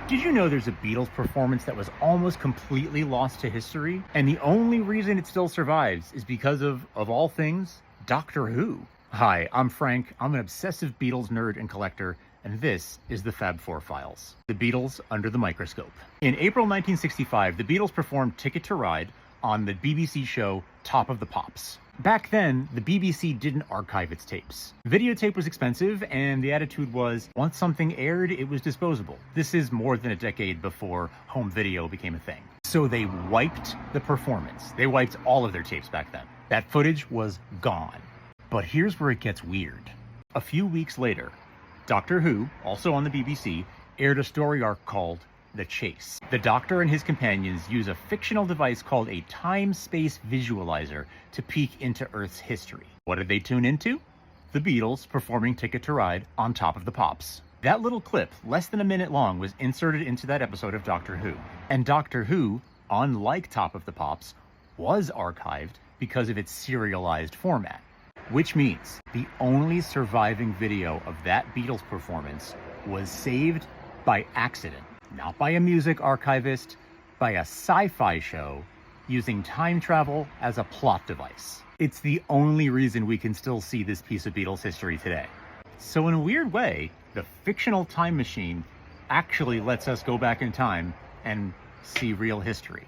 Did you know there's a Beatles performance that was almost completely lost to history? And the only reason it still survives is because of all things, Doctor Who. Hi, I'm Frank. I'm an obsessive Beatles nerd and collector, and this is the Fab Four Files. The Beatles under the microscope. In April 1965, the Beatles performed Ticket to Ride on the BBC show Top of the Pops. Back then, the BBC didn't archive its tapes. Videotape was expensive, and the attitude was, once something aired, it was disposable. This is more than a decade before home video became a thing. So they wiped the performance. They wiped all of their tapes back then. That footage was gone. But here's where it gets weird. A few weeks later, Doctor Who, also on the BBC, aired a story arc called The Chase. The Doctor and his companions use a fictional device called a time-space visualizer to peek into Earth's history. What did they tune into? The Beatles performing Ticket to Ride on Top of the Pops. That little clip, less than a minute long, was inserted into that episode of Doctor Who. And Doctor Who, unlike Top of the Pops, was archived because of its serialized format. Which means the only surviving video of that Beatles performance was saved by accident. Not by a music archivist, by a sci-fi show using time travel as a plot device. It's the only reason we can still see this piece of Beatles history today. So in a weird way, the fictional time machine actually lets us go back in time and see real history.